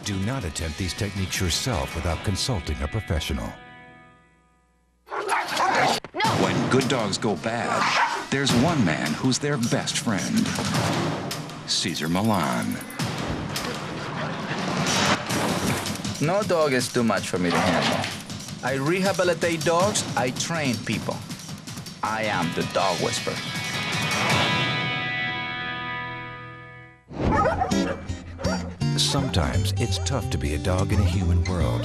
Do not attempt these techniques yourself without consulting a professional. No. When good dogs go bad, there's one man who's their best friend. Cesar Millan. No dog is too much for me to handle. I rehabilitate dogs, I train people. I am the dog whisperer. Sometimes it's tough to be a dog in a human world.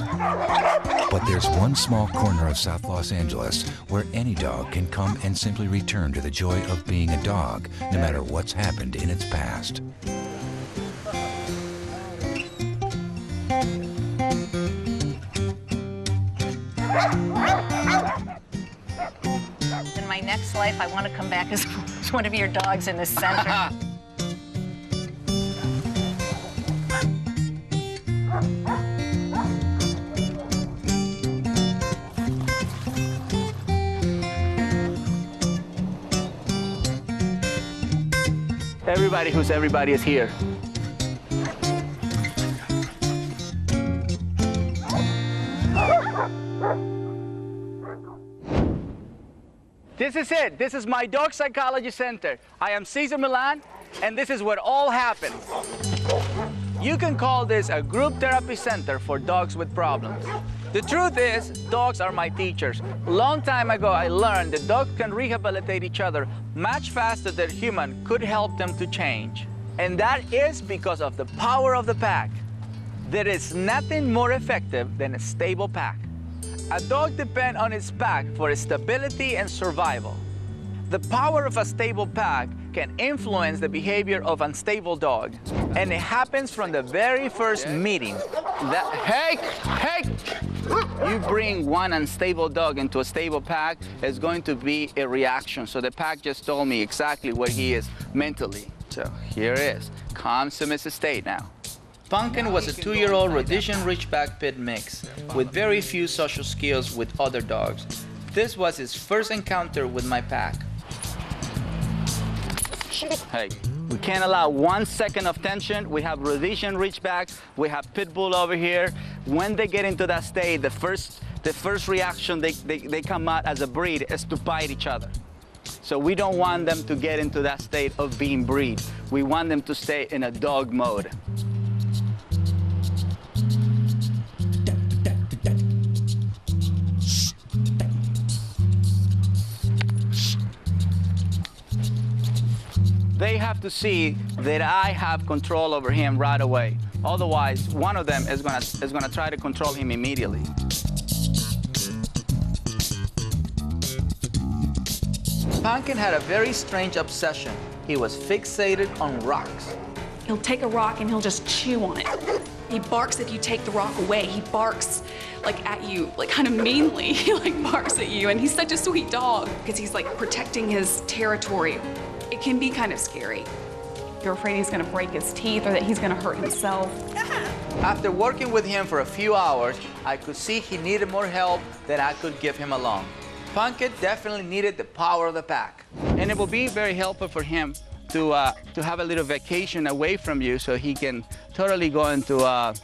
But there's one small corner of South Los Angeles where any dog can come and simply return to the joy of being a dog, no matter what's happened in its past. In my next life, I want to come back as one of your dogs in the center. Everybody who's everybody is here. This is it. This is my dog psychology center. I am Cesar Millan, and this is where all happens. You can call this a group therapy center for dogs with problems. The truth is, dogs are my teachers. Long time ago, I learned that dogs can rehabilitate each other much faster than human could help them to change. And that is because of the power of the pack. There is nothing more effective than a stable pack. A dog depends on its pack for its stability and survival. The power of a stable pack can influence the behavior of unstable dogs. And it happens from the very first meeting. Hey! You bring one unstable dog into a stable pack, it's going to be a reaction. So the pack just told me exactly where he is mentally. So here it is, calm, submissive state now. Pumpkin was a 2-year-old Rhodesian Ridgeback Pit mix with very few social skills with other dogs. This was his first encounter with my pack. Hey, we can't allow 1 second of tension. We have Rhodesian Ridgeback, we have Pit Bull over here. When they get into that state, the first reaction they come out as a breed is to bite each other. So we don't want them to get into that state of being breed. We want them to stay in a dog mode. They have to see that I have control over him right away. Otherwise, one of them is gonna try to control him immediately. Pumpkin had a very strange obsession. He was fixated on rocks. He'll take a rock and he'll just chew on it. He barks if you take the rock away. He barks like at you, like kind of meanly. He like barks at you, and he's such a sweet dog because he's like protecting his territory. It can be kind of scary. You're afraid he's gonna break his teeth or that he's gonna hurt himself. After working with him for a few hours, I could see he needed more help than I could give him alone. Pumpkin definitely needed the power of the pack. And it will be very helpful for him to have a little vacation away from you so he can totally go into a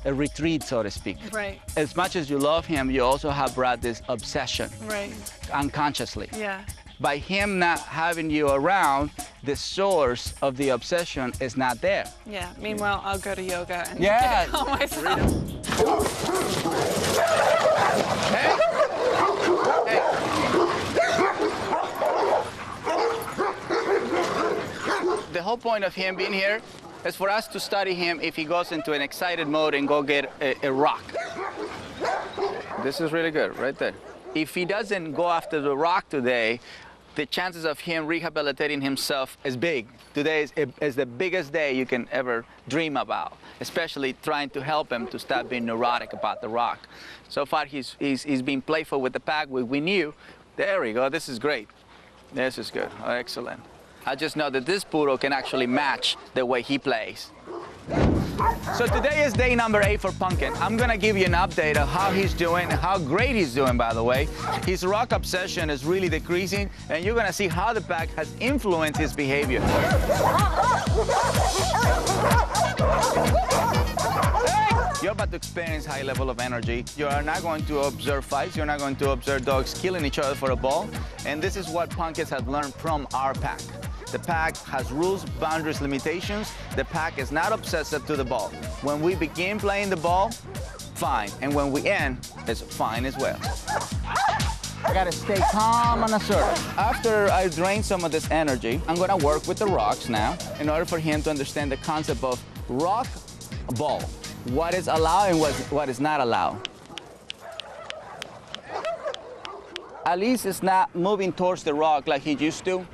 retreat, so to speak. Right. As much as you love him, you also have brought this obsession. Right. Unconsciously. Yeah. By him not having you around, the source of the obsession is not there. Yeah. Meanwhile, I'll go to yoga and yeah. calm myself. Hey. Hey. The whole point of him being here is for us to study him if he goes into an excited mode and go get a rock. This is really good, right there. If he doesn't go after the rock today, the chances of him rehabilitating himself is big. Today is the biggest day you can ever dream about, especially trying to help him to stop being neurotic about the rock. So far, he's been playful with the pack. We knew. There we go. This is great. This is good. Oh, excellent. I just know that this poodle can actually match the way he plays. So today is day number 8 for Pumpkin. I'm gonna give you an update of how he's doing, how great he's doing, by the way. His rock obsession is really decreasing, and you're gonna see how the pack has influenced his behavior. Hey! You're about to experience high level of energy. You are not going to observe fights. You're not going to observe dogs killing each other for a ball. And this is what Punkins have learned from our pack. The pack has rules, boundaries, limitations. The pack is not obsessive to the ball. When we begin playing the ball, fine. And when we end, it's fine as well. I gotta stay calm and assertive. After I drain some of this energy, I'm gonna work with the rocks now in order for him to understand the concept of rock, ball. What is allowed and what is not allowed. At least it's not moving towards the rock like he used to.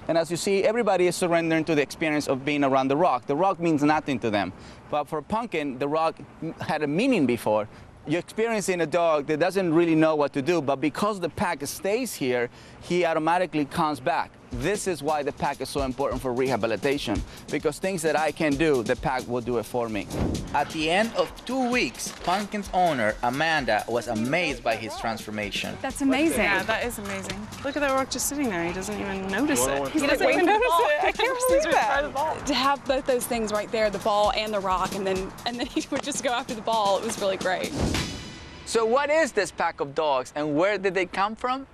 And as you see, everybody is surrendering to the experience of being around the rock. The rock means nothing to them. But for Punkin, the rock had a meaning before. You're experiencing a dog that doesn't really know what to do, but because the pack stays here, he automatically comes back. This is why the pack is so important for rehabilitation, because things that I can do, the pack will do it for me. At the end of 2 weeks, Punkin's owner, Amanda, was amazed by his transformation. That's amazing. Yeah, that is amazing. Look at that rock just sitting there. He doesn't even notice it. He doesn't even notice it. I can't believe that. To have both those things right there, the ball and the rock, and then he would just go after the ball. It was really great. So what is this pack of dogs and where did they come from?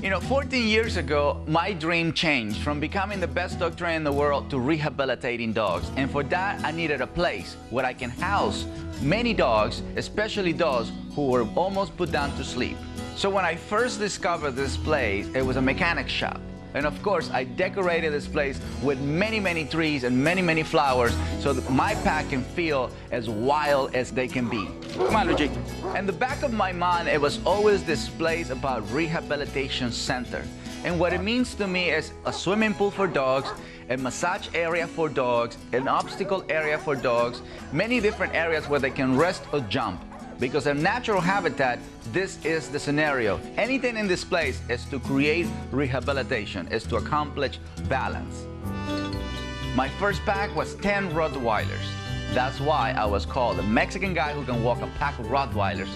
You know, 14 years ago, my dream changed from becoming the best dog trainer in the world to rehabilitating dogs. And for that, I needed a place where I can house many dogs, especially those who were almost put down to sleep. So when I first discovered this place, it was a mechanic shop. And of course, I decorated this place with many, many trees and many, many flowers so that my pack can feel as wild as they can be. Come on, Luigi. In the back of my mind, it was always this place about rehabilitation center. And what it means to me is a swimming pool for dogs, a massage area for dogs, an obstacle area for dogs, many different areas where they can rest or jump. Because their natural habitat, this is the scenario. Anything in this place is to create rehabilitation, is to accomplish balance. My first pack was 10 Rottweilers. That's why I was called the Mexican guy who can walk a pack of Rottweilers.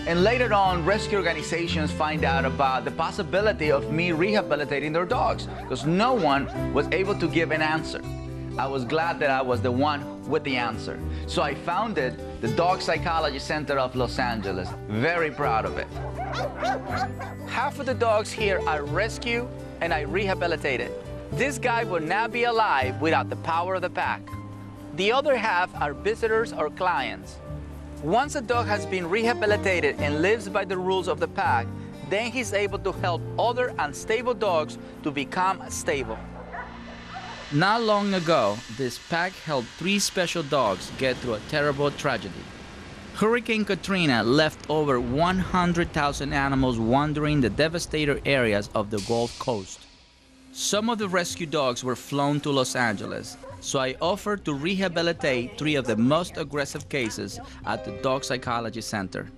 And later on, rescue organizations find out about the possibility of me rehabilitating their dogs, because no one was able to give an answer. I was glad that I was the one with the answer. So I founded the Dog Psychology Center of Los Angeles. Very proud of it. Half of the dogs here I rescue and I rehabilitated. This guy would not be alive without the power of the pack. The other half are visitors or clients. Once a dog has been rehabilitated and lives by the rules of the pack, then he's able to help other unstable dogs to become stable. Not long ago, this pack helped 3 special dogs get through a terrible tragedy. Hurricane Katrina left over 100,000 animals wandering the devastated areas of the Gulf Coast. Some of the rescue dogs were flown to Los Angeles, so I offered to rehabilitate 3 of the most aggressive cases at the Dog Psychology Center,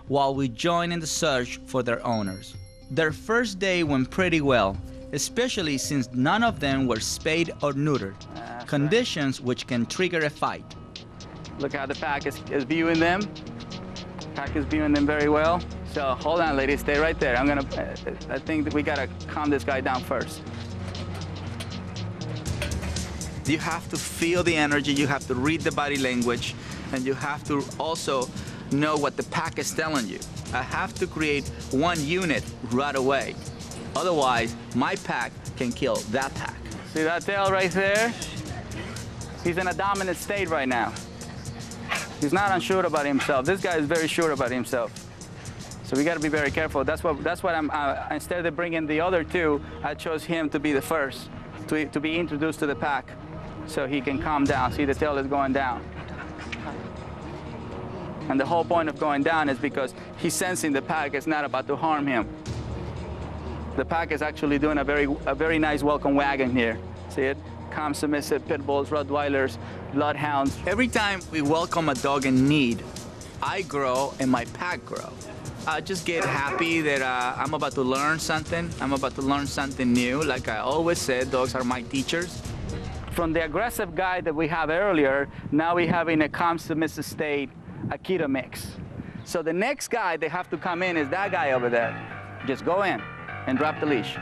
while we joined in the search for their owners. Their first day went pretty well, especially since none of them were spayed or neutered, conditions which can trigger a fight. Look how the pack is viewing them. Pack is viewing them very well. So hold on, ladies, stay right there. I think that we gotta calm this guy down first. You have to feel the energy, you have to read the body language, and you have to also know what the pack is telling you. I have to create one unit right away. Otherwise, my pack can kill that pack. See that tail right there? He's in a dominant state right now. He's not unsure about himself. This guy is very sure about himself. So we got to be very careful. That's what I'm, instead of bringing the other 2, I chose him to be the first, to be introduced to the pack so he can calm down. See, the tail is going down. And the whole point of going down is because he's sensing the pack is not about to harm him. The pack is actually doing a very nice welcome wagon here. See it? Calm, submissive, pit bulls, Rottweilers, bloodhounds. Every time we welcome a dog in need, I grow and my pack grow. I just get happy that I'm about to learn something. I'm about to learn something new. Like I always said, dogs are my teachers. From the aggressive guy that we have earlier, now we have in a calm, submissive state, Akita mix. So the next guy they have to come in is that guy over there. Just go in and drop the leash.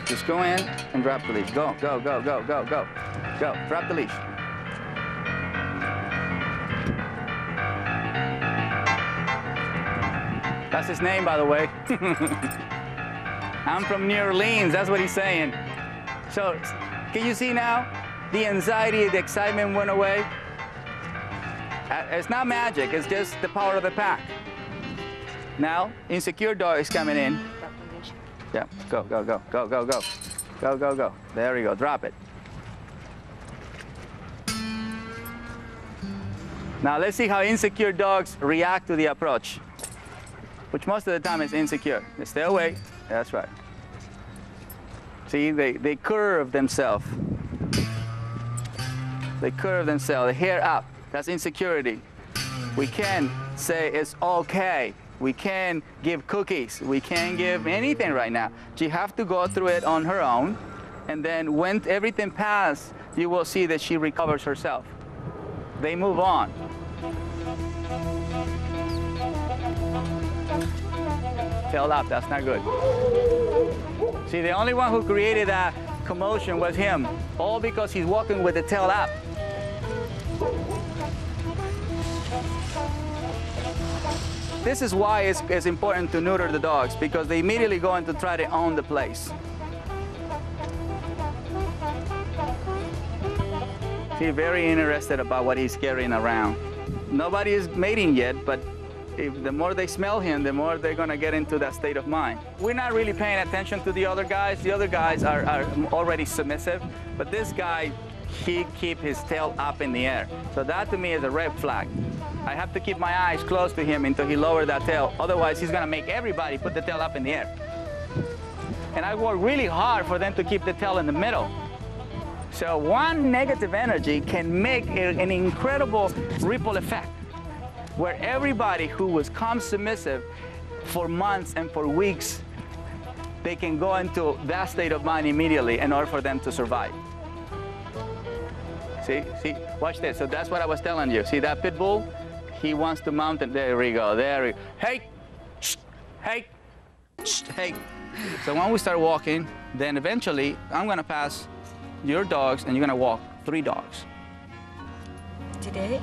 Just go in and drop the leash. Go, go, go, go, go, go. Go, drop the leash. That's his name, by the way. I'm from New Orleans, that's what he's saying. So, can you see now? The anxiety, the excitement went away. It's not magic, it's just the power of the pack. Now, insecure dog is coming in. Yeah, go, go, go, go, go, go. Go, go, go. There we go, drop it. Now let's see how insecure dogs react to the approach, which most of the time is insecure. They stay away, that's right. See, they curve themselves. They curve themselves, the hair up, that's insecurity. We can say it's okay. We can give cookies. We can't give anything right now. She have to go through it on her own. And then when everything passes, you will see that she recovers herself. They move on. Tail up, that's not good. See, the only one who created that commotion was him, all because he's walking with the tail up. This is why it's important to neuter the dogs, because they immediately go in to try to own the place. He's very interested about what he's carrying around. Nobody is mating yet, but the more they smell him, the more they're gonna get into that state of mind. We're not really paying attention to the other guys. The other guys are already submissive, but this guy, he keeps his tail up in the air. So that to me is a red flag. I have to keep my eyes close to him until he lowers that tail. Otherwise, he's gonna make everybody put the tail up in the air. And I work really hard for them to keep the tail in the middle. So one negative energy can make an incredible ripple effect, where everybody who was calm submissive for months and for weeks, they can go into that state of mind immediately in order for them to survive. See, watch this. So that's what I was telling you. See that pit bull? He wants to mount it. There we go, there we go. Hey, hey, hey. So when we start walking, then eventually I'm gonna pass your dogs and you're gonna walk 3 dogs. Today?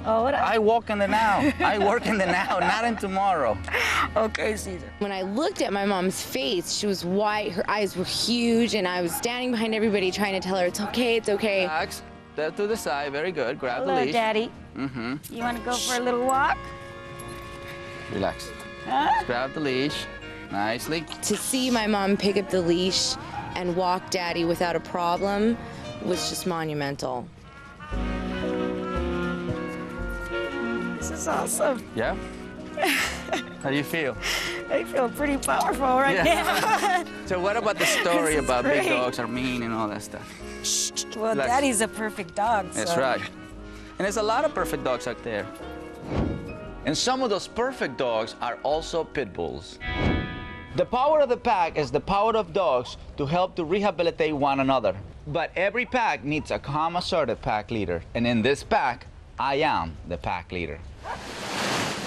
Oh, what? I walk in the now. I work in the now, not in tomorrow. Okay, Caesar. When I looked at my mom's face, she was white, her eyes were huge, and I was standing behind everybody trying to tell her, it's okay, it's okay. Relax, step to the side, very good. Grab Hello, the leash. Daddy. Mm-hmm. You want to go for a little walk? Relax. Huh? Just grab the leash, nicely. To see my mom pick up the leash and walk Daddy without a problem was just monumental. This is awesome. Yeah? How do you feel? I feel pretty powerful right now. So what about the story This is about big great. dogs are mean and all that stuff? Well, Relax. Daddy's a perfect dog. That's so. right. And there's a lot of perfect dogs out there. And some of those perfect dogs are also pit bulls. The power of the pack is the power of dogs to help to rehabilitate one another. But every pack needs a calm, assertive pack leader. And in this pack, I am the pack leader.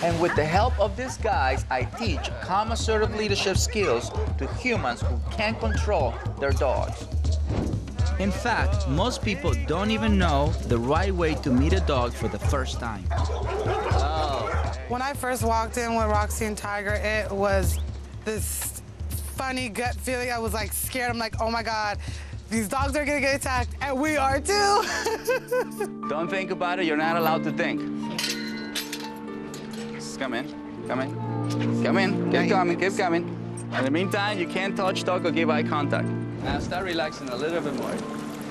And with the help of these guys, I teach calm, assertive leadership skills to humans who can't control their dogs. In fact, most people don't even know the right way to meet a dog for the first time. When I first walked in with Roxy and Tiger, it was this funny gut feeling. I was like scared. I'm like, oh my God, these dogs are gonna get attacked, and we are too. Don't think about it, you're not allowed to think. Just come in, come in. Come in, keep coming, keep coming. In the meantime, you can't touch, talk, or give eye contact. Now start relaxing a little bit more.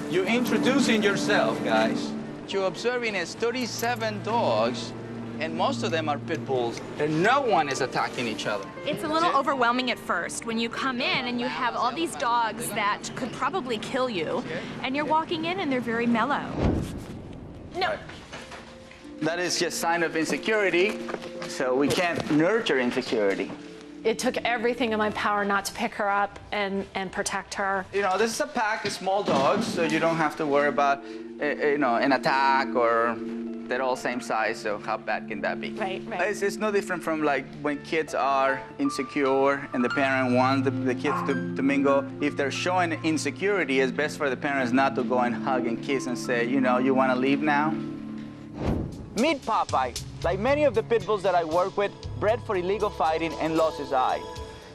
You're introducing yourself, guys. What you're observing is 37 dogs, and most of them are pit bulls, and no one is attacking each other. It's a little overwhelming at first when you come in and you have all these dogs that could probably kill you, and you're walking in and they're very mellow. No. That is just sign of insecurity, so we can't nurture insecurity. It took everything in my power not to pick her up and protect her. You know, this is a pack of small dogs, so you don't have to worry about, you know, an attack, or they're all same size, so how bad can that be? Right. It's no different from like when kids are insecure and the parent wants the kids to mingle. If they're showing insecurity, it's best for the parents not to go and hug and kiss and say, you know, you want to leave now? Meet Popeye. Like many of the pit bulls that I work with, bred for illegal fighting and lost his eye.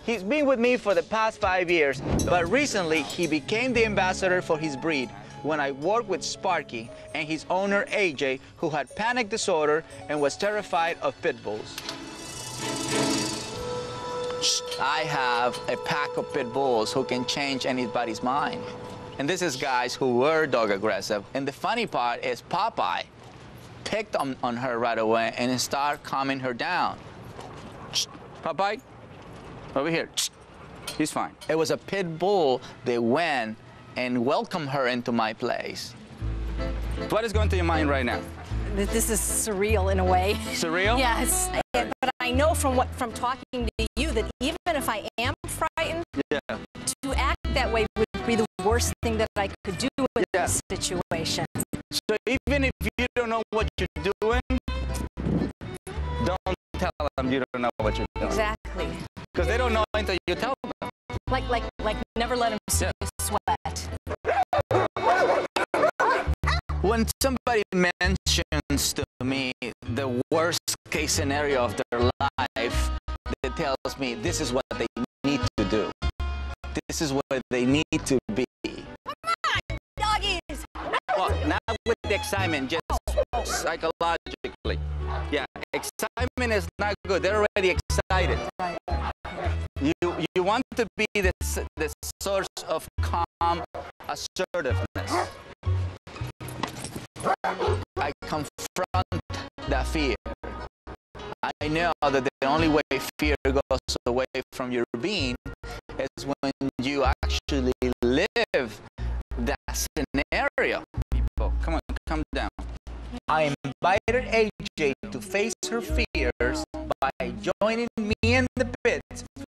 He's been with me for the past 5 years, but recently he became the ambassador for his breed when I worked with Sparky and his owner AJ, who had panic disorder and was terrified of pit bulls. I have a pack of pit bulls who can change anybody's mind. And this is guys who were dog aggressive. And the funny part is Popeye picked on her right away and started calming her down. Popeye, over here. He's fine. It was a pit bull that went and welcomed her into my place. What is going through your mind right now? This is surreal in a way. Surreal? Yes. But I know from talking to you that even if I am frightened, to act that way would be the worst thing that I could do in this situation. So even if you don't know what you're doing, don't tell them you don't know what you're doing. Exactly. Because they don't know until you tell them. Like never let them see you sweat. When somebody mentions to me the worst case scenario of their life, that tells me this is what they need to do. This is where they need to be. Doggies! Well, not with the excitement, just psychologically. Yeah, excitement is not good. They're already excited. You want to be the source of calm assertiveness. I confront that fear. I know that the only way fear goes away from your being is when you actually live that scenario. People, come on, come down. I invited AJ to face her fears by joining me in the pit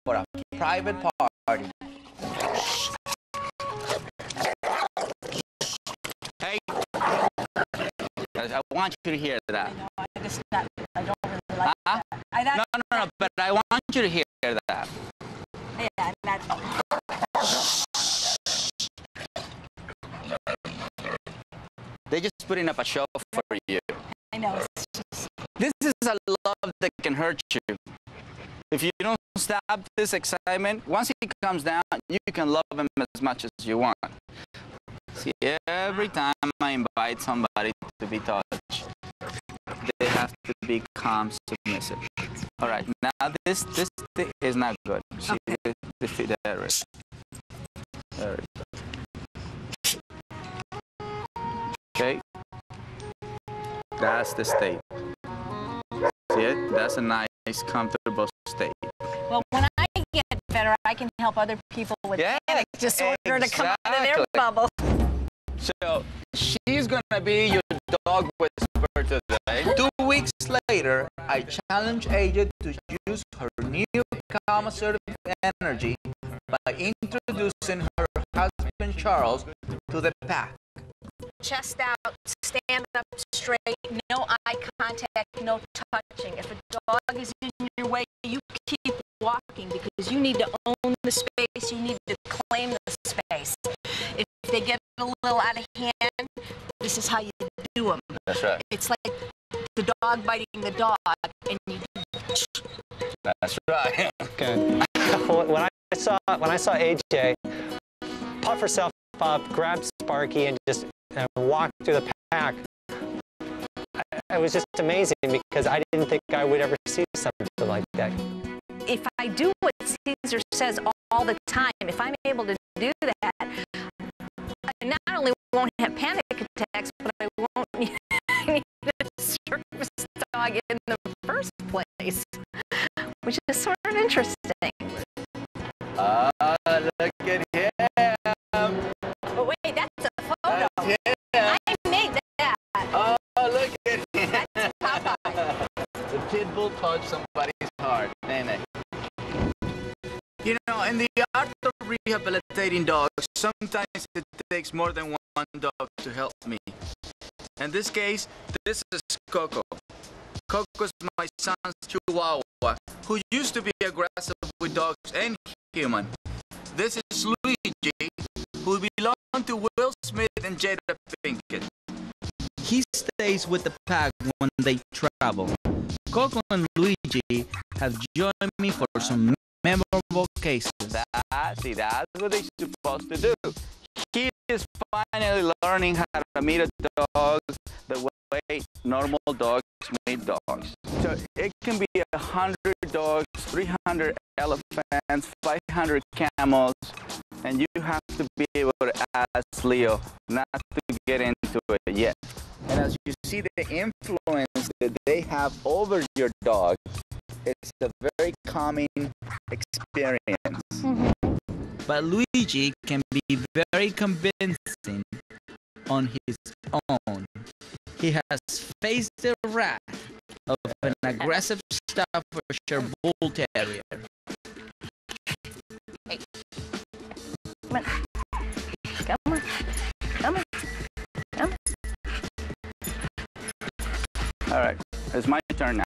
for a private party. Hey, I want you to hear that. I don't really like that. No, but I want you to hear that. Yeah, They're just putting up a show for you. I know. It's just... This is a love that can hurt you. If you don't stop this excitement, once he comes down, you can love him as much as you want. See, every time I invite somebody to be touched, they have to be calm, submissive. All right, now this is not good. See, there it is. There it is. Okay, that's the state. See it? That's a nice, comfortable state. Well, when I get better, I can help other people with panic disorder to come out of their bubble. So she's gonna be your dog whisperer today. 2 weeks later, I challenge AJ to use her new calm, assertive energy by introducing her husband Charles to the pack. Chest out, stand up straight, no eye contact, no touching. If a dog is in your way, you keep walking because you need to own the space, you need to claim the space. If they get a little out of hand, this is how you do them. That's right. It's like the dog biting the dog, and you That's right. Good. When I saw AJ puff herself up, grab Sparky, and just walk through the pack, it was just amazing because I didn't think I would ever see something like that. If I do what Caesar says all the time, if I'm able to do that, I not only won't have panic attacks, but I won't need a service dog in the first place, which is sort of interesting. Look at him. But wait, that's a photo. I made that. Oh, look at him. That's Popeye. The pit bull touched somebody's heart, ain't it? You know, in the art of rehabilitating dogs, sometimes it takes more than one dog to help me. In this case, this is Coco. Coco's my son's Chihuahua, who used to be aggressive with dogs and human. This is Luigi, who belonged to Will Smith and Jada Pinkett. he stays with the pack when they travel. Coco and Luigi have joined me for some memorable cases. That's what they're supposed to do. He is finally learning how to meet a dog the way normal dogs meet dogs. So it can be 100 dogs, 300 elephants, 500 camels, and you have to be able to ask Leo not to get into it yet. And as you see the influence that they have over your dog, it's a very calming experience. But Luigi can be very convincing on his own. He has faced the wrath of an aggressive Staffordshire Bull Terrier. Hey. Come on. Come on. Come on. Come on. All right, it's my turn now.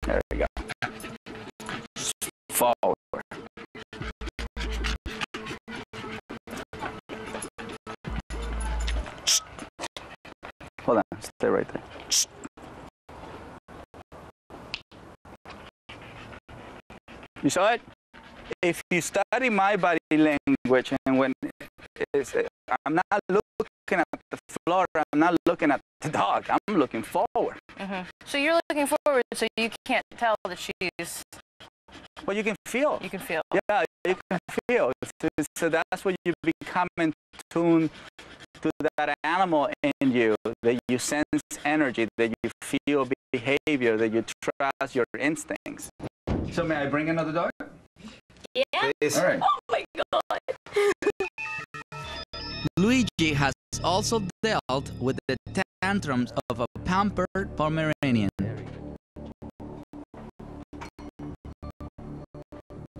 There we go. Forward. Hold on, stay right there. You saw it? If you study my body language, and when I'm not looking at the floor, I'm not looking at the dog, I'm looking forward. So you're looking forward, so you can't tell that she's... Well, you can feel. You can feel. Yeah, you can feel. So that's what you become in tune to that animal in you, that you sense energy, that you feel behavior, that you trust your instincts. So may I bring another dog? Yeah. All right. Oh my God. Luigi has also dealt with the tantrums of a pampered Pomeranian.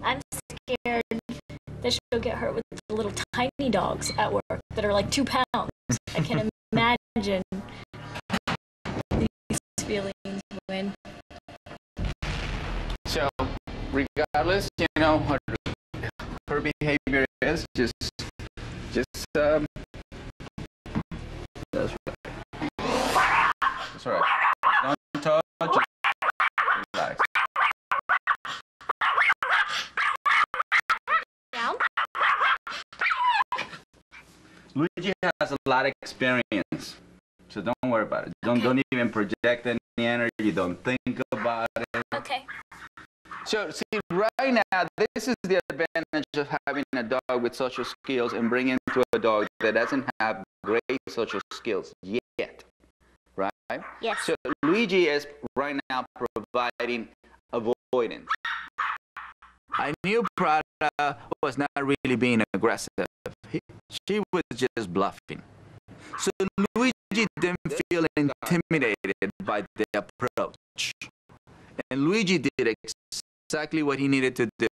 I'm scared that she'll get hurt with the little tiny dogs at work that are like 2 pounds. I can imagine these feelings when... So, regardless, you know, what her behavior is, just that's right. That's right. Don't touch, just relax. Down? Luigi has a lot of experience, so don't worry about it. Don't even project any energy. Don't think about it. Okay. So, see, right now, this is the advantage of having a dog with social skills and bringing to a dog that doesn't have great social skills yet, right? Yes. So, Luigi is right now providing avoidance. I knew Prada was not really being aggressive. She was just bluffing. So, Luigi didn't feel intimidated by the approach. And Luigi did exactly what he needed to do.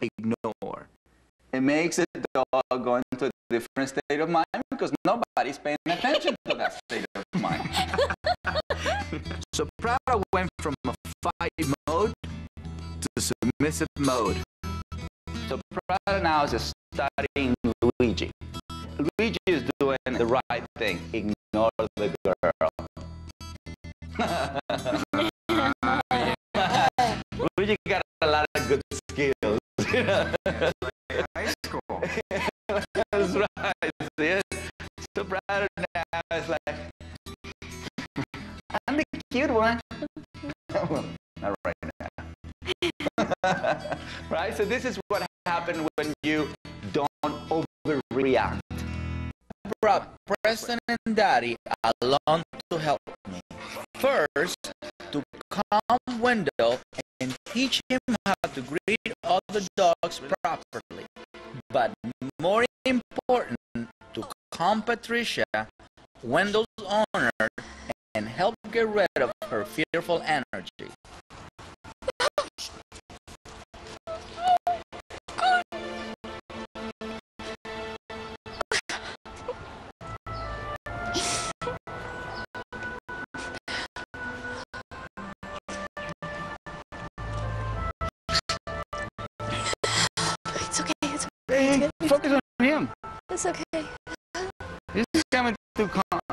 Ignore. It makes the dog go into a different state of mind because nobody's paying attention to that state of mind. So Prada went from a fight mode to submissive mode. So Prada now is studying Luigi. Luigi is doing the right thing. Ignore the girl. Luigi got a lot of good skills. Like high school. That's right. See? So Prada now is like, I'm the cute one. Not right now. Right? So this is what happened when you don't overreact. I brought Preston and Daddy along to help me. First, to calm Wendell and teach him how to greet other dogs properly. But more important, to calm Patricia, Wendell's owner, and help get rid of her fearful energy. Focus on him. It's okay. This is coming to,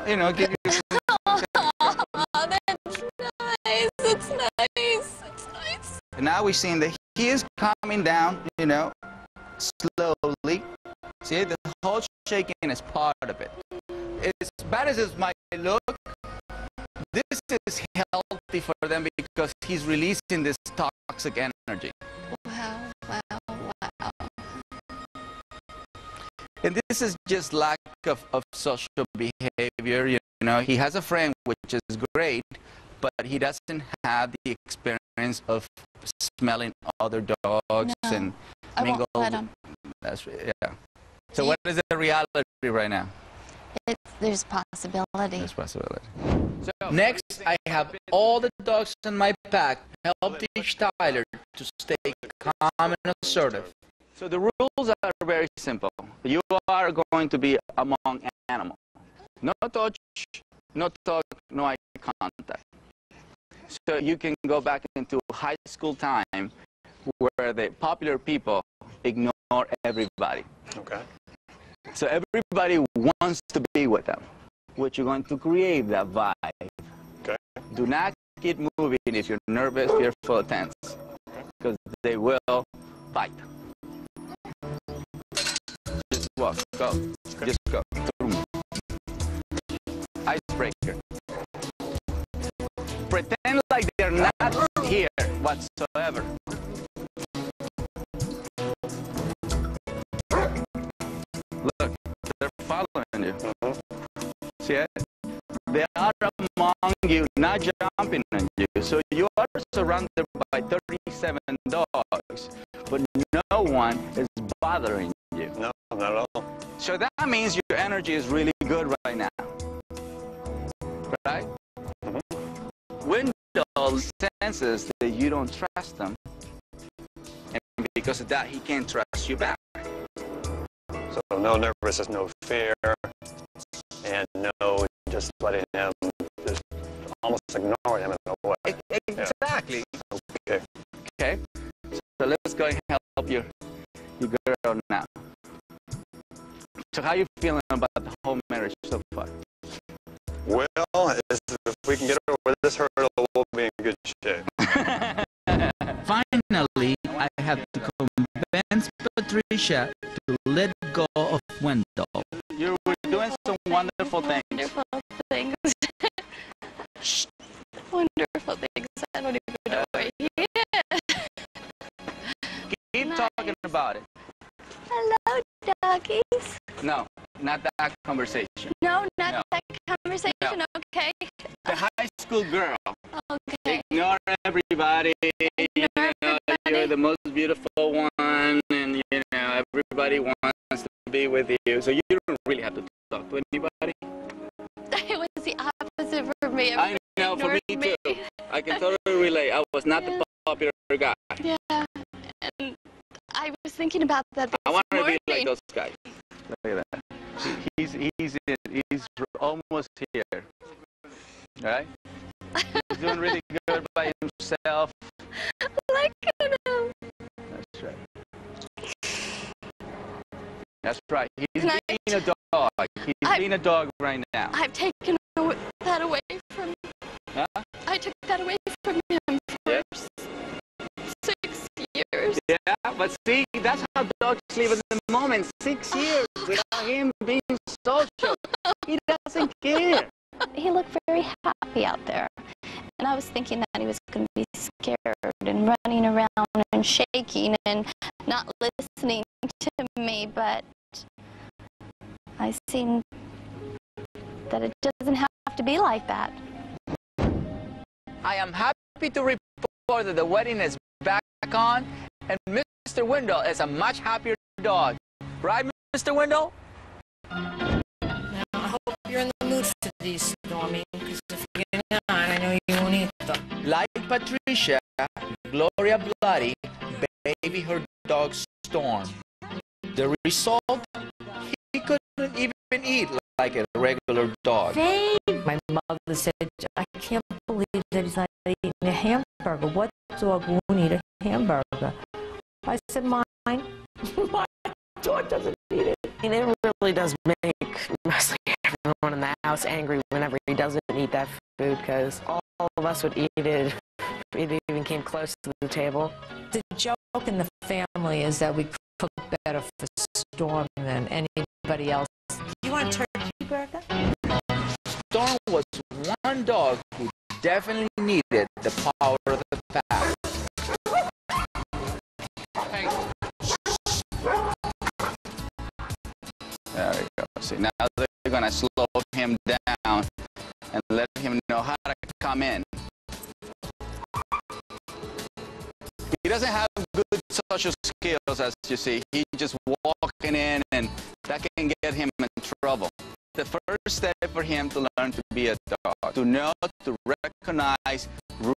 you know, give you. Oh, that's nice. It's nice. It's nice. And now we're seeing that he is calming down, you know, slowly. See, the whole shaking is part of it. As bad as it might look, this is healthy for them because he's releasing this toxic energy. Wow, wow, wow. And this is just lack of social behavior. You know, he has a friend, which is great, but he doesn't have the experience of smelling other dogs and mingle. I won't let him. That's yeah. So what is the reality right now? There's possibility. There's possibility. So Next, I have all the dogs in my pack help teach Tyler to stay calm and assertive. So the rules are very simple. You are going to be among animals. No touch, no talk, no eye contact. So you can go back into high school time where the popular people ignore everybody. Okay. So everybody wants to be with them, which you're going to create that vibe. Okay. Do not keep moving if you're nervous, fearful, or tense, because they will bite. Just walk, go, just go. Icebreaker. Pretend like they're not here whatsoever. Look, they're following you. See it? They are among you, not jumping on you. So you are surrounded by 37 dogs, but no one is bothering you. No, not at all. So that means your energy is really good right now. Right? Wendell senses that you don't trust him, and because of that, he can't trust you back. So no nervousness, no fear, and no just letting him, just almost ignoring him in a way. Exactly. Yeah. Okay. Okay. So let's go and help your girl now. So how are you feeling about the whole marriage so far? Well, if we can get over this hurdle, we'll be in good shape. Finally, I have to convince Patricia to let go of Wendell. You were doing some wonderful things. Wonderful things. Wonderful things. I don't even know where he is. Keep talking about it. Hello, doggies. No, not that conversation. No, not that conversation. No. Okay. The high school girl. Okay. Ignore everybody. You know, you're the most beautiful one, and you know everybody wants to be with you. So you don't really have to talk to anybody. It was the opposite for me. I know, for me too. I can totally relate. I was not the popular guy. Yeah, and I was thinking about that this I want to morning. be like those guys. Look at that. He's almost here. Right? He's doing really good by himself. Look at him. That's right. That's right. He's Can being a dog. He's being a dog right now. I've taken that away from. Huh? I took that away from him for 6 years. Yeah, but see, that's how dogs live in the moment. 6 years without him being social. He doesn't care. He looked very happy out there. And I was thinking that he was going to be scared and running around and shaking and not listening to me, but I seen that it doesn't have to be like that. I am happy to report that the wedding is back on, and Mr. Wendell is a much happier dog. Right, Mr. Wendell? Now, I hope you're in the mood for these, Stormy, because if you're not, I know you won't eat them. Like Patricia, Gloria Bloody, baby her dog Storm. The result, he couldn't even eat like a regular dog. My mother said, I can't believe that he's not eating a hamburger. What dog won't eat a hamburger? I said, mine. My dog doesn't eat really does make mostly everyone in the house angry whenever he doesn't eat that food, because all of us would eat it if it even came close to the table. The joke in the family is that we cook better for Storm than anybody else. Do you want a turkey burger? Storm was one dog who definitely needed the power of the pack. There we go. See, now they're going to slow him down and let him know how to come in. He doesn't have good social skills, as you see. He's just walking in, and that can get him in trouble. The first step for him to learn to be a dog, to know to recognize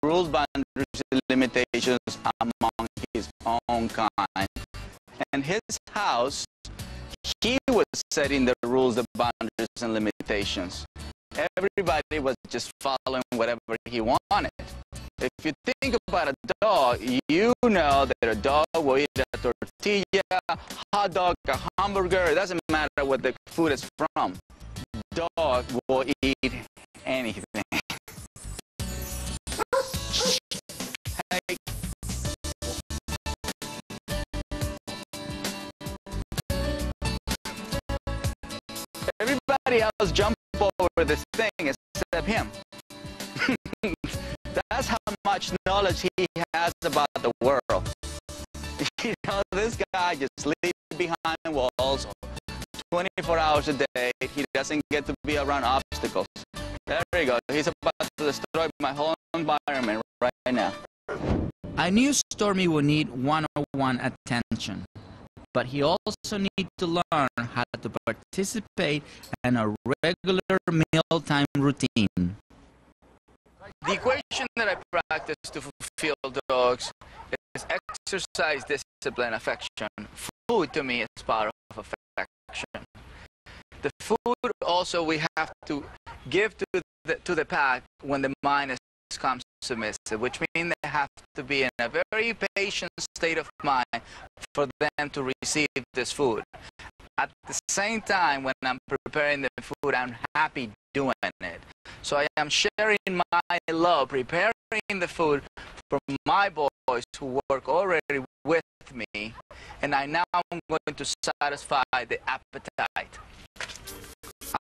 rules, boundaries, and limitations among his own kind. And his house, he was setting the rules, the boundaries, and limitations. Everybody was just following whatever he wanted. If you think about a dog, you know that a dog will eat a tortilla, hot dog, a hamburger. It doesn't matter what the food is from. Dog will eat anything. Hey. Everybody else jump over this thing except him. That's how much knowledge he has about the world. You know, this guy just sleeps behind walls 24 hours a day. He doesn't get to be around obstacles. There you go. He's about to destroy my whole environment right now. I knew Stormy would need one-on-one attention, but he also needs to learn how to participate in a regular mealtime routine. The equation that I practice to fulfill dogs is exercise, discipline, affection. Food to me is part of affection. The food also we have to give to the pack when the mind becomes submissive, which means they have to be in a very patient state of mind for them to receive this food. At the same time, when I'm preparing the food, I'm happy doing it. So I am sharing my love, preparing the food for my boys who work already with me, and I now am going to satisfy the appetite.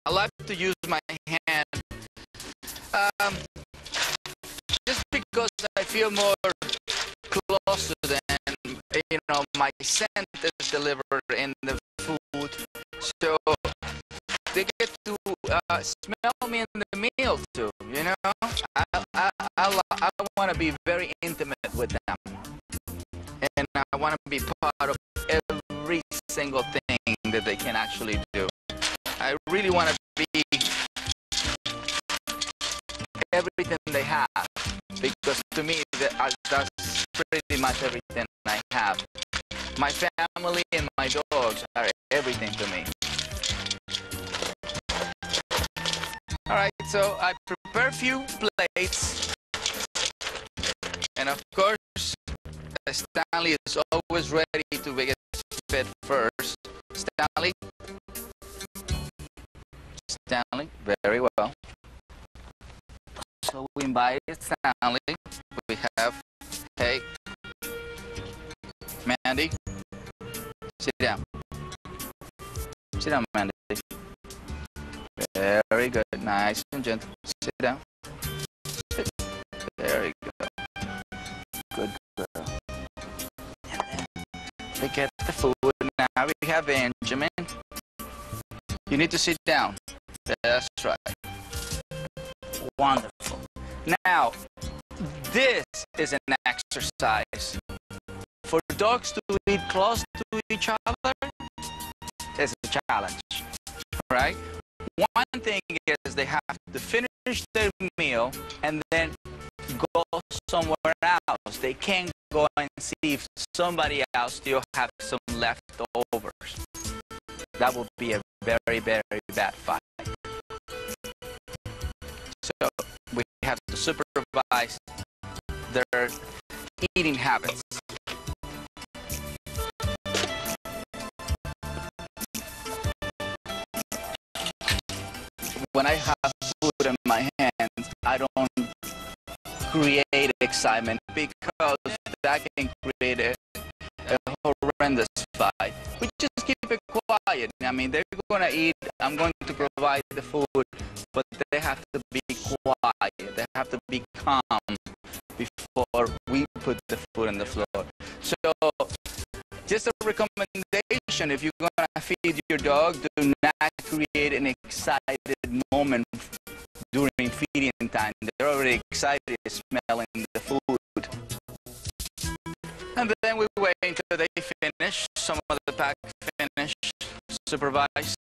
I like to use my hand just because I feel more close to them. You know, my scent is delivered in the food, so they get to smell me in the meal too. You know, I want to be very intimate with them, and I want to be part of every single thing that they can actually do. I really want to be everything they have, because to me that's pretty much everything I have. My family and my dogs are everything to me. All right, so I prepare a few plates, and of course, Stanley is always ready to get fed first. Stanley? Stanley, very well. So we invited Stanley. We have, hey, Mandy, sit down. Sit down, Mandy. Very good, nice and gentle. Sit down. Sit. Very good. Good girl. And then they get the food. Now we have Benjamin. You need to sit down. That's right. Wonderful. Now, this is an exercise. For dogs to eat close to each other is a challenge, right? One thing is they have to finish their meal and then go somewhere else. They can't go and see if somebody else still have some leftovers. That would be a very, very bad fight. So we have to supervise their eating habits. when I have food in my hands, I don't create excitement because that can create a horrendous fight. We just keep it quiet. I mean, they're going to eat, I'm going to provide the food, but they have to be quiet. They have to be calm before we put the food on the floor. So, just a recommendation, if you're going to feed your dog, do not create an excited moment during feeding time. They're already excited smelling the food. And then we wait until they finish, some of the pack finish, supervise,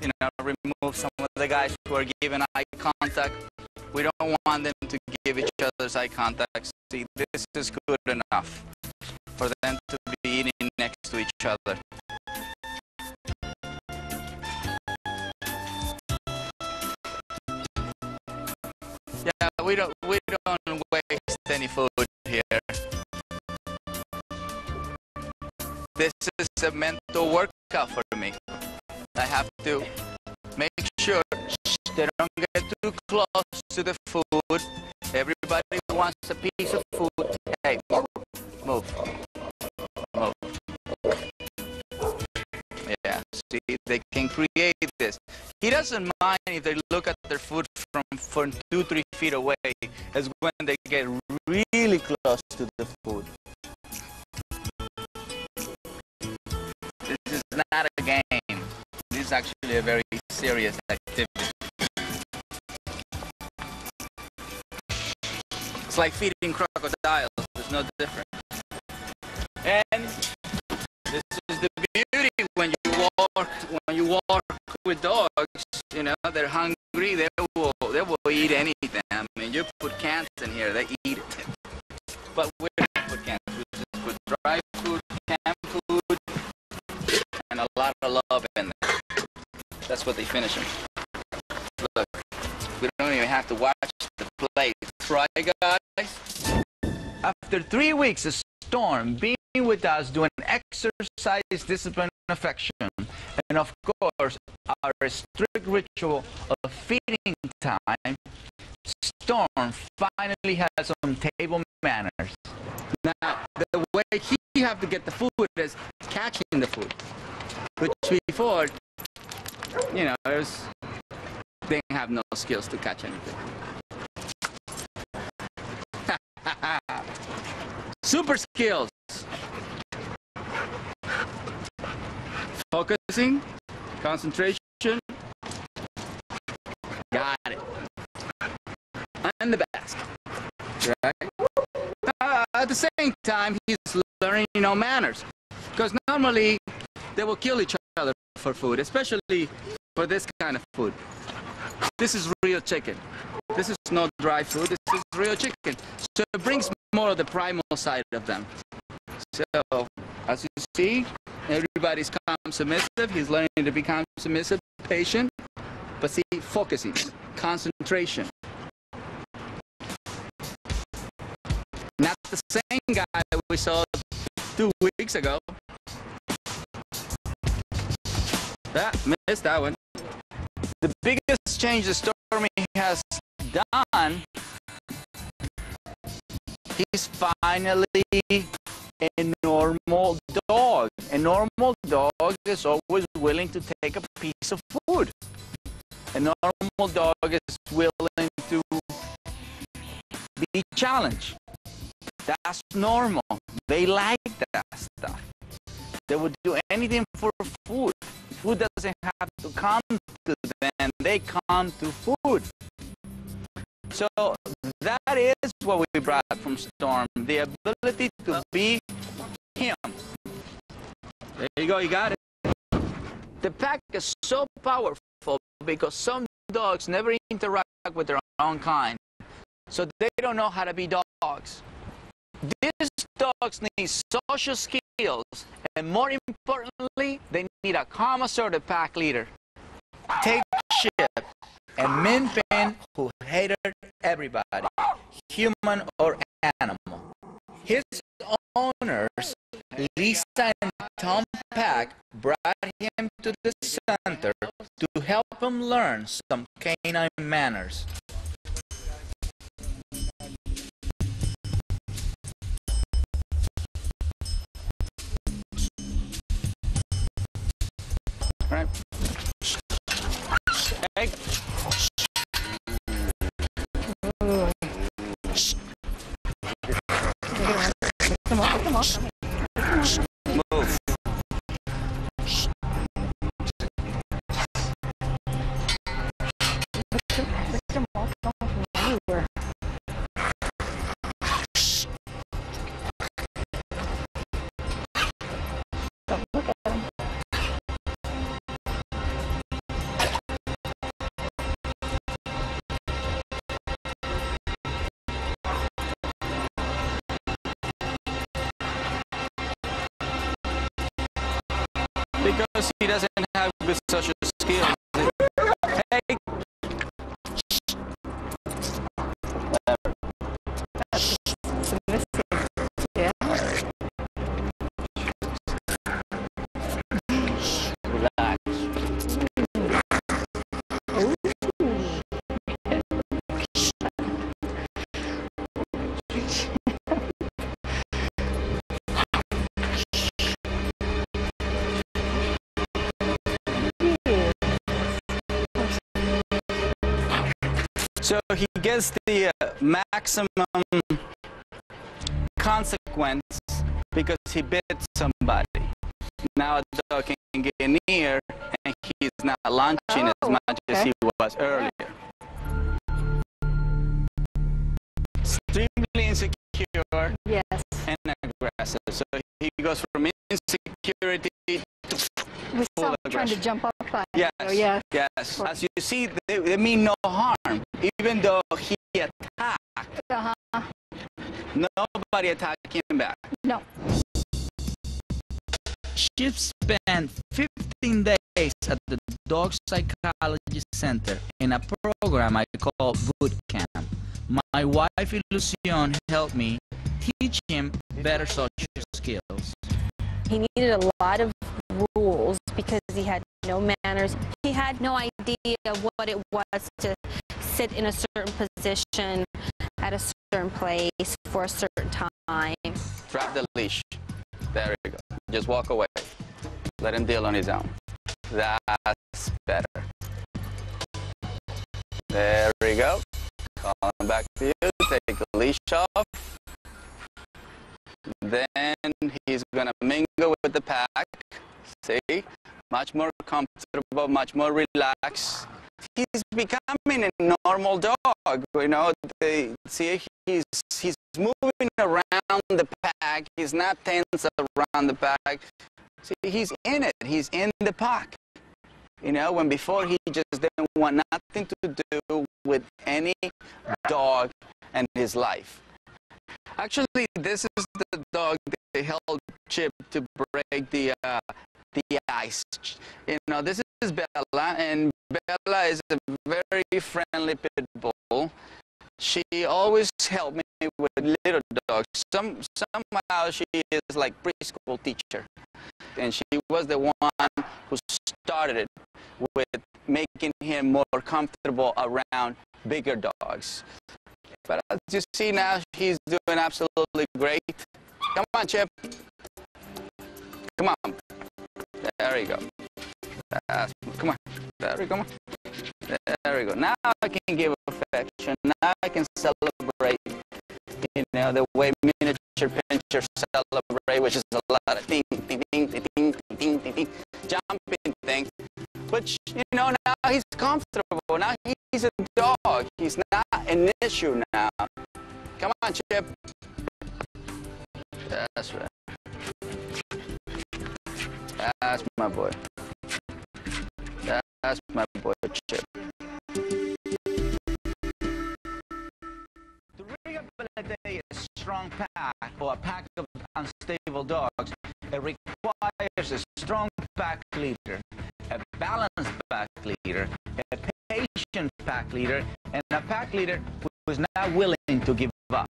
you know, remove some of the guys who are giving eye contact. We don't want them to give each other's eye contact. See, this is good enough for them to be eating next to each other. Yeah, we don't waste any food here. This is a mental workout for me. I have to make sure they don't get too close to the food. Everybody wants a piece of food. Hey, move. Move. Yeah, see, they can create this. He doesn't mind if they look at their food from 2-3 feet away, as when they get really close to the food. This is not a game. This is actually a very serious activity. It's like feeding crocodiles. There's no difference. And this is the beauty when you walk with dogs. You know, they're hungry. They will eat anything. I mean, you put cans in here, they eat it. But we don't put cans. We just put dry food, canned food, and a lot of love in there. That's what they finish them. Look, we don't even have to watch the plate. Right, guys? After 3 weeks of Storm being with us, doing exercise, discipline, and affection, and of course, our strict ritual of feeding time, Storm finally has some table manners. Now, the way he have to get the food is catching the food, which before, you know, they have no skills to catch anything. Super skills. Focusing, concentration. Got it. And the best. Right? At the same time, he's learning, you know, manners. Because normally they will kill each other for food, especially for this kind of food. This is real chicken. This is not dry food, this is real chicken. So it brings more of the primal side of them. So, as you see, everybody's calm, submissive. He's learning to be calm, submissive, patient. But see, focusing, concentration. Not the same guy that we saw 2 weeks ago. Missed that one. The biggest change that Stormy has done, he's finally a normal dog. A normal dog is always willing to take a piece of food. A normal dog is willing to be challenged. That's normal. They like that stuff. They would do anything for food. Food doesn't have to come to them. They come to food. So that is what we brought from Storm. The ability to be him. There you go, you got it. The pack is so powerful because some dogs never interact with their own kind. So they don't know how to be dogs. These dogs need social skills, and more importantly, they need a calm, assertive pack leader. Take shit and Min Pin, who hated everybody, human or animal. His owners, Lisa and Tom Pack, brought him to the center to help him learn some canine manners. Right. Hey. Come on, come on. Move. Because he doesn't have good social skills. Hey. Yeah. Relax. So he gets the maximum consequence because he bit somebody. Now a dog can get near and he's not launching as much as he was earlier. Extremely insecure and aggressive. So he goes from insecurity to full aggression. Trying to jump up by Yes, yes. yes. As you see, they mean no harm. Even though he attacked, nobody attacked him back. No. She spent 15 days at the Dog Psychology Center in a program I call Boot Camp. My wife, Ilusion, helped me teach him better social skills. He needed a lot of rules because he had no manners. He had no idea what it was to sit in a certain position at a certain place for a certain time. Drop the leash. There you go. Just walk away. Let him deal on his own. That's better. There we go. Call him back to you. Take the leash off. Then he's going to mingle with the pack. See? Much more comfortable, much more relaxed. He's becoming a normal dog, you know. See, he's moving around the pack. He's not tense around the pack. See, he's in it. He's in the pack. You know, when before he just didn't want nothing to do with any dog in his life. Actually, this is the dog they helped Chip to break the ice. You know, this is Bella, and Bella is a very friendly pit bull. She always helped me with little dogs. Somehow she is like preschool teacher, and she was the one who started it with making him more comfortable around bigger dogs. But as you see now, he's doing absolutely great. Come on, Chip. Come on. There you go. Come on. There we go. There we go. Now I can give affection. Now I can celebrate. You know, the way miniature pinchers celebrate, which is a lot of ding, ding, ding, ding, ding, ding, ding, ding, jumping thing. Which, you know, now he's comfortable. Now he's a dog. He's not an issue now. Come on, Chip. That's right. That's my boy. That's my boy, Chip. To rehabilitate a strong pack or a pack of unstable dogs, it requires a strong pack leader, a balanced pack leader, a patient pack leader, and a pack leader who is not willing to give up.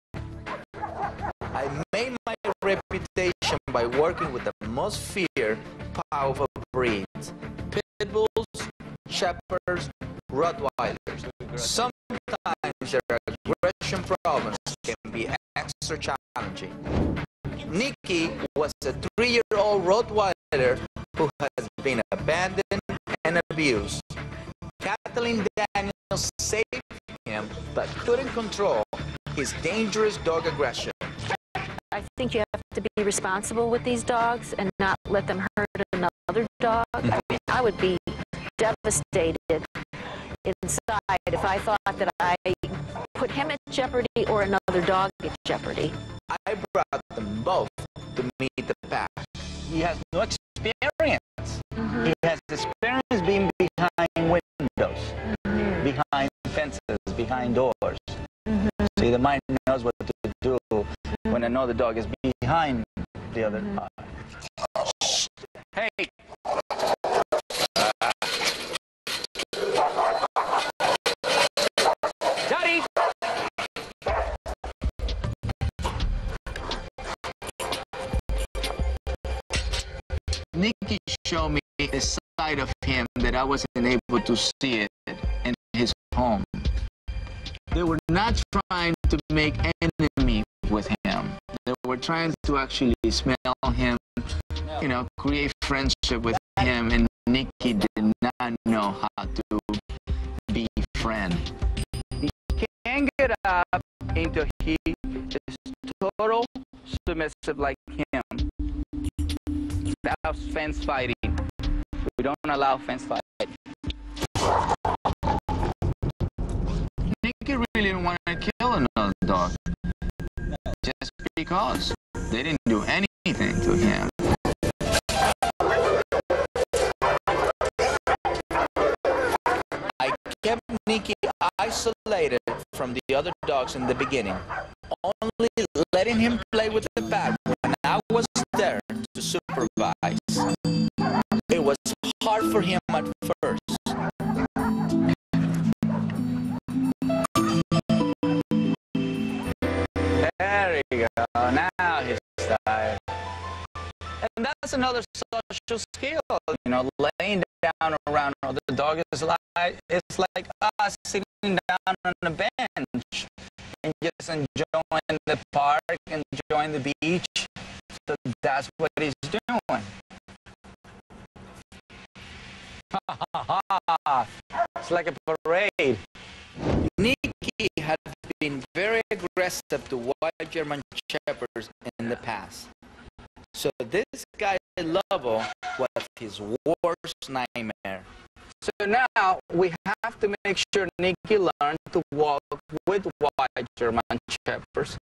I made my reputation by working with the most feared, powerful breeds: pit bulls, Shepherds, Rottweilers. Sometimes their aggression problems can be extra challenging. Nikki was a 3-year-old Rottweiler who has been abandoned and abused. Kathleen Daniels saved him but couldn't control his dangerous dog aggression. I think you have to be responsible with these dogs and not let them hurt another dog. I mean, I would be devastated inside if I thought that I put him at jeopardy or another dog at jeopardy. I brought them both to meet the pack. He has no experience. He has experience being behind windows, behind fences, behind doors. So the mind knows what to do when another dog is behind the other dog. Hey! Daddy! Nikki showed me a side of him that I wasn't able to see it in his home. They were not trying to make enemy with him. They were trying to actually smell him, you know, create friendship with him, and Nikki did not know how to be friend. He can't get up into he is total submissive like him. Without fence fighting. We don't allow fence fighting. Nikki really didn't want to kill another dog. Just because they didn't do anything to him. I kept Nikki isolated from the other dogs in the beginning, only letting him play with the pack when I was there to supervise. It was hard for him at first. There you go. Now he's tired. And that's another social skill, you know, laying down around the dog is like us sitting down on a bench and just enjoying the park, enjoying the beach. So that's what he's doing. It's like a parade. Nikki had been very aggressive to white German Shepherds in the past. So this guy Lobo was his worst nightmare. So now we have to make sure Nikki learned to walk with white German Shepherds.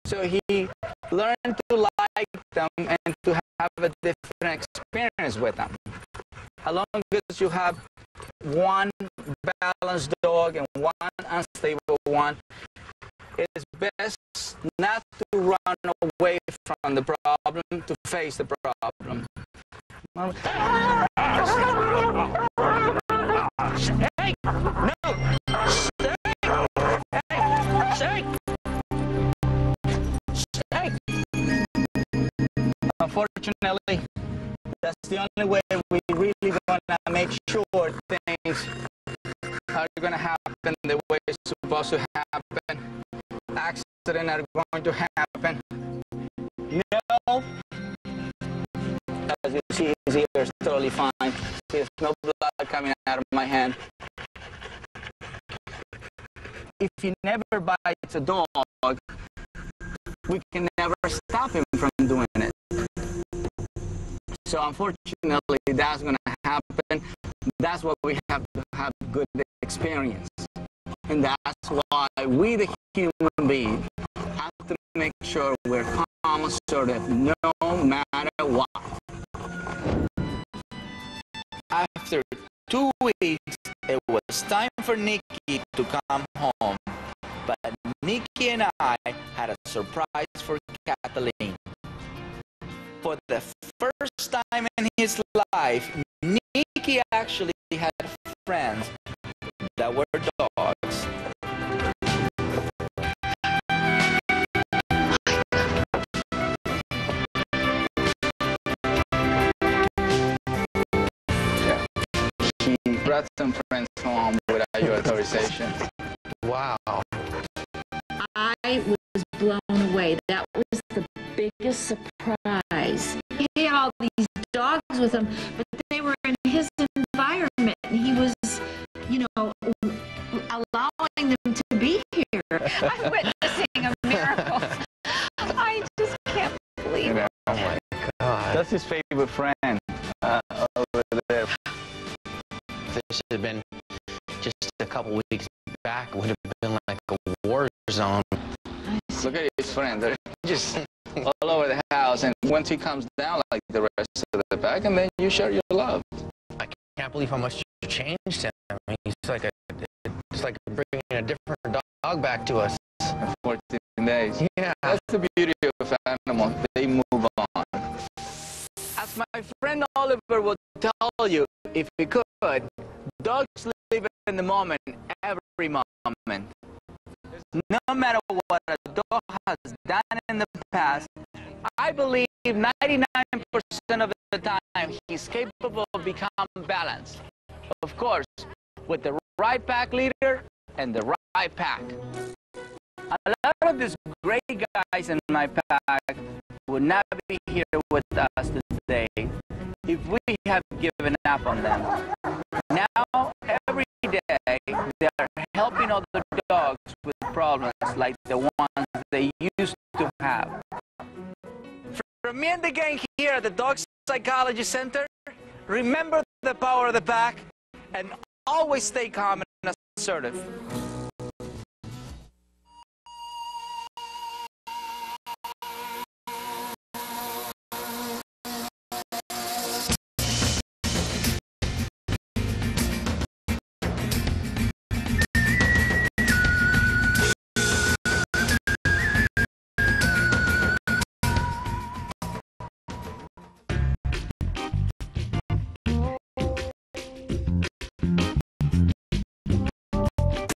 So he learned to like them and to have a different experience with them. As long as you have one balanced dog and one unstable one, it's best not to run away from the problem, to face the problem. Hey! No! Stay! Hey! Stay! Stay! Unfortunately, that's the only way we really gonna make sure things are gonna happen the way it's supposed to happen. Accidents are going to happen. No. As you see, his ear is totally fine. There's no blood coming out of my hand. If he never bites a dog, we can never stop him from doing it. So unfortunately, that's going to happen. That's why we have to have good experience. And that's why we, the human being, have to make sure we're calm and assertive no matter what. After 2 weeks, it was time for Nikki to come home. But Nikki and I had a surprise for Kathleen. For the first time in his life, Nikki actually had friends that were dogs. he brought some friends home without your authorization. Wow. I was blown away. That was the biggest surprise. He had all these dogs with him, but they were in his environment. He was, you know, allowing them to be here. I'm witnessing a miracle. I just can't believe it. Oh my God. That's his favorite friend over there. If this had been just a couple weeks back, it would have been like a war zone. Look at his friend. They're just all over the house, and once he comes down like the rest of the pack, and then you share your love. I can't believe how much you changed him. I mean, it's like bringing a different dog back to us. 14 days. Yeah. That's the beauty of animals. They move on. As my friend Oliver will tell you, if he could, dogs live in the moment, every moment. No matter what a dog has done in the past, I believe 99% of the time he's capable of becoming balanced. Of course, with the right pack leader and the right pack. A lot of these great guys in my pack would not be here with us today if we have given up on them. Now, every day, they are helping other dogs with problems like the ones they used to have. From me and the gang here at the Dog Psychology Center, remember the power of the pack and always stay calm and assertive.